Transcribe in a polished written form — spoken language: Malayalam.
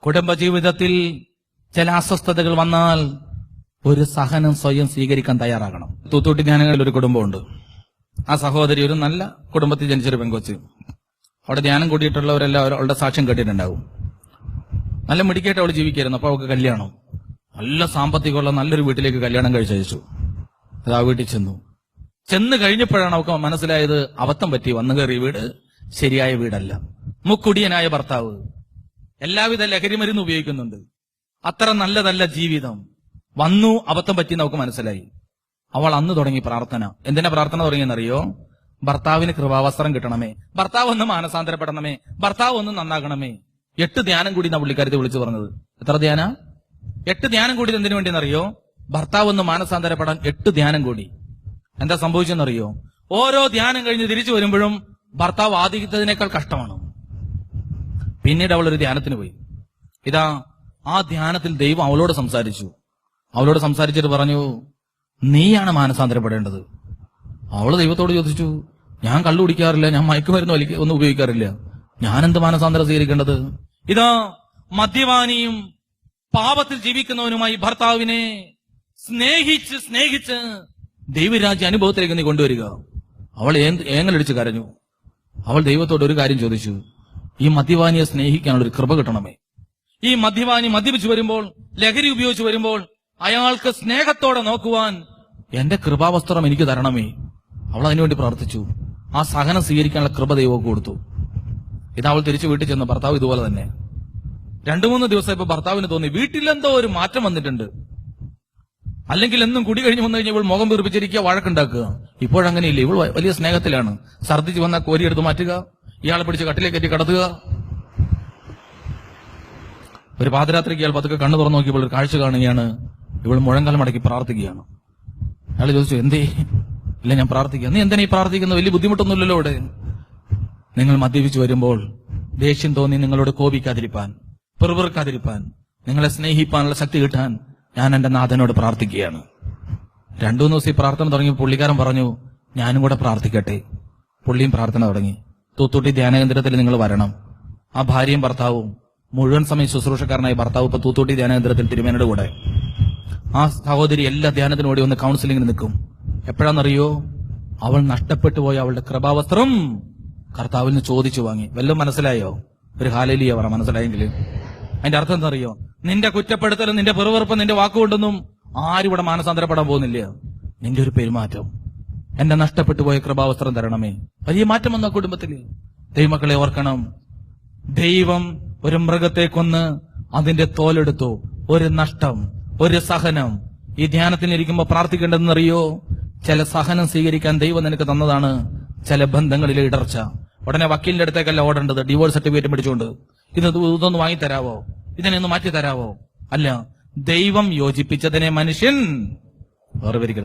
കുടുംബജീവിതത്തിൽ ചില അസ്വസ്ഥതകൾ വന്നാൽ ഒരു സഹനം സ്വയം സ്വീകരിക്കാൻ തയ്യാറാകണം. തൂത്തുകുട്ടി ധ്യാനങ്ങളിൽ ഒരു കുടുംബമുണ്ട്. ആ സഹോദരി ഒരു നല്ല കുടുംബത്തിൽ ജനിച്ചൊരു പെങ്കൊച്ച്. അവിടെ ധ്യാനം കൂടിയിട്ടുള്ളവരെല്ലാം അവളുടെ സാക്ഷ്യം കേട്ടിട്ടുണ്ടാവും. നല്ല മിടിക്കായിട്ട് അവൾ ജീവിക്കായിരുന്നു. അപ്പൊ അവൾക്ക് കല്യാണം, നല്ല സാമ്പത്തികമുള്ള നല്ലൊരു വീട്ടിലേക്ക് കല്യാണം കഴിച്ചയച്ചു. അത് ആ വീട്ടിൽ ചെന്ന് കഴിഞ്ഞപ്പോഴാണ് അവൾക്ക് മനസ്സിലായത് അബദ്ധം പറ്റി. വന്നു കയറിയ വീട് ശരിയായ വീടല്ല. മുക്കുടിയനായ ഭർത്താവ്, എല്ലാവിധ ലഹരി മരുന്ന് ഉപയോഗിക്കുന്നുണ്ട്. അത്ര നല്ലതല്ല ജീവിതം. വന്നു അബദ്ധം പറ്റി നമുക്ക് മനസ്സിലായി. അവൾ അന്ന് തുടങ്ങി പ്രാർത്ഥന. എന്തിനാ പ്രാർത്ഥന തുടങ്ങിയെന്നറിയോ? ഭർത്താവിന് കൃപാവസ്ത്രം കിട്ടണമേ, ഭർത്താവ് ഒന്ന് മാനസാന്തരപ്പെടണമേ, ഭർത്താവ് ഒന്ന് നന്നാകണമേ. 8 ധ്യാനം കൂടി എന്നാ പുള്ളിക്കാരത്തെ വിളിച്ചു പറഞ്ഞത്. എത്ര ധ്യാന? 8 ധ്യാനം കൂടി. എന്തിനു വേണ്ടിയെന്നറിയോ? ഭർത്താവ് ഒന്ന് മാനസാന്തരപ്പെടാൻ 8 ധ്യാനം കൂടി. എന്താ സംഭവിച്ചെന്നറിയോ? ഓരോ ധ്യാനം കഴിഞ്ഞ് തിരിച്ചു വരുമ്പോഴും ഭർത്താവ് ആദ്യത്തേതിനേക്കാൾ കഷ്ടമാണ്. പിന്നീട് അവൾ ഒരു ധ്യാനത്തിന് പോയി. ഇതാ ആ ധ്യാനത്തിൽ ദൈവം അവളോട് സംസാരിച്ചു. അവളോട് സംസാരിച്ചിട്ട് പറഞ്ഞു, നീയാണ് മാനസാന്തരപ്പെടേണ്ടത്. അവള് ദൈവത്തോട് ചോദിച്ചു, ഞാൻ കള്ളു കുടിക്കാറില്ല, ഞാൻ മയക്കുമരുന്ന് ഒന്നും ഉപയോഗിക്കാറില്ല, ഞാൻ എന്ത് മാനസാന്തരം സ്വീകരിക്കേണ്ടത്? ഇതാ മദ്യപാനിയും പാപത്തിൽ ജീവിക്കുന്നവനുമായി ഭർത്താവിനെ സ്നേഹിച്ച് ദൈവരാജ്യ അനുഭവത്തിലേക്ക് നീ കൊണ്ടുവരിക. അവൾ ഏങ്ങലടിച്ച് കരഞ്ഞു. അവൾ ദൈവത്തോട് ഒരു കാര്യം ചോദിച്ചു, ഈ മദ്യപാനിയെ സ്നേഹിക്കാനുള്ള ഒരു കൃപ കിട്ടണമേ. ഈ മദ്യപാനി മദ്യപിച്ചു വരുമ്പോൾ, ലഹരി ഉപയോഗിച്ചു വരുമ്പോൾ അയാൾക്ക് സ്നേഹത്തോടെ നോക്കുവാൻ എന്റെ കൃപാവസ്ത്രം എനിക്ക് തരണമേ. അവൾ അതിനുവേണ്ടി പ്രാർത്ഥിച്ചു. ആ സഹനം സ്വീകരിക്കാനുള്ള കൃപ ദൈവം കൊടുത്തു. ഇത് അവൾ തിരിച്ചു വീട്ടിൽ ചെന്ന് ഭർത്താവ് ഇതുപോലെ തന്നെ. 2-3 ദിവസം ഇപ്പൊ ഭർത്താവിന് തോന്നി വീട്ടിലെന്തോ ഒരു മാറ്റം വന്നിട്ടുണ്ട്. അല്ലെങ്കിൽ എന്നും കുടി കഴിഞ്ഞ് വന്നു കഴിഞ്ഞാൽ ഇവൾ മുഖം വീർപ്പിച്ചിരിക്കുക, വഴക്കുണ്ടാക്കുക. ഇപ്പോഴങ്ങനെയില്ല. ഇവൾ വലിയ സ്നേഹത്തിലാണ്. ഛർദ്ദിച്ച് വന്നാൽ കോരിയെടുത്ത് മാറ്റുക, ഇയാളെ പിടിച്ച് കട്ടിലേക്ക് കയറ്റി കടത്തുക. ഒരു പാതിരാത്രിക്ക് ഇയാൾ പതുക്കെ കണ്ണു തുറന്നു നോക്കിയപ്പോൾ ഒരു കാഴ്ച കാണുകയാണ്. ഇവൾ മുഴങ്കാലം മടക്കി പ്രാർത്ഥിക്കുകയാണ്. അയാൾ ചോദിച്ചു, എന്തേ? ഇല്ല, ഞാൻ പ്രാർത്ഥിക്കുക. നീ എന്തിനാ ഈ പ്രാർത്ഥിക്കുന്നത്? വലിയ ബുദ്ധിമുട്ടൊന്നുമില്ലല്ലോ ഇവിടെ. നിങ്ങൾ മദ്യപിച്ചു വരുമ്പോൾ ദേഷ്യം തോന്നി നിങ്ങളോട് കോപിക്കാതിരിപ്പാൻ, പെറുപെറുക്കാതിരിപ്പാൻ, നിങ്ങളെ സ്നേഹിപ്പാനുള്ള ശക്തി കിട്ടാൻ ഞാൻ എന്റെ നാഥനോട് പ്രാർത്ഥിക്കുകയാണ്. 2-3 ദിവസം ഈ പ്രാർത്ഥന തുടങ്ങി. പുള്ളിക്കാരൻ പറഞ്ഞു, ഞാനും കൂടെ പ്രാർത്ഥിക്കട്ടെ. പുള്ളിയും പ്രാർത്ഥന തുടങ്ങി. തൂത്തുകുട്ടി ധ്യാനകേന്ദ്രത്തിൽ നിങ്ങൾ വരണം. ആ ഭാര്യയും ഭർത്താവും, മുഴുവൻ സമയം ശുശ്രൂഷക്കാരനായ ഭർത്താവ് ഇപ്പൊ തൂത്തുകുട്ടി ധ്യാനകേന്ദ്രത്തിൽ തിരുമേനയുടെ കൂടെ. ആ സഹോദരി എല്ലാ ധ്യാനത്തിനും ഓടി വന്ന് കൗൺസിലിംഗിന് നിൽക്കും. എപ്പോഴാണെന്നറിയോ? അവൾ നഷ്ടപ്പെട്ടു പോയ അവളുടെ കൃപാവസ്ത്രം കർത്താവിൽ നിന്ന് ചോദിച്ചു വാങ്ങി. വല്ലതും മനസ്സിലായോ? ഒരു ഹാലേലിയ പറ മനസ്സിലായെങ്കിൽ. അതിന്റെ അർത്ഥം എന്താ? നിന്റെ കുറ്റപ്പെടുത്തലും നിന്റെ പെറുവെറുപ്പും നിന്റെ വാക്കുകൊണ്ടൊന്നും ആരും ഇവിടെ മാനസാന്തരപ്പെടാൻ പോകുന്നില്ല. നിന്റെ ഒരു പെരുമാറ്റം, എന്റെ നഷ്ടപ്പെട്ടു പോയ കൃപാവസ്ത്രം തരണമേ. വലിയ മാറ്റം വന്ന കുടുംബത്തില്. ദൈവമക്കളെ ഓർക്കണം, ദൈവം ഒരു മൃഗത്തെ കൊന്ന് അതിന്റെ തോലെടുത്തു. ഒരു നഷ്ടം, ഒരു സഹനം. ഈ ധ്യാനത്തിനിരിക്കുമ്പോ പ്രാർത്ഥിക്കേണ്ടതെന്നറിയോ? ചില സഹനം സ്വീകരിക്കാൻ ദൈവം നിനക്ക് തന്നതാണ്. ചില ബന്ധങ്ങളിലെ ഇടർച്ച. ഉടനെ വക്കീലിന്റെ അടുത്തേക്കല്ല ഓടേണ്ടത് ഡിവോഴ്സ് സർട്ടിഫിക്കറ്റ് പിടിച്ചുകൊണ്ട്. ഇതൊന്ന് വാങ്ങിത്തരാവോ, ഇതിനെയൊന്ന് മാറ്റി തരാവോ? അല്ല, ദൈവം യോജിപ്പിച്ചതിനെ മനുഷ്യൻ വേർതിരിക്കണം.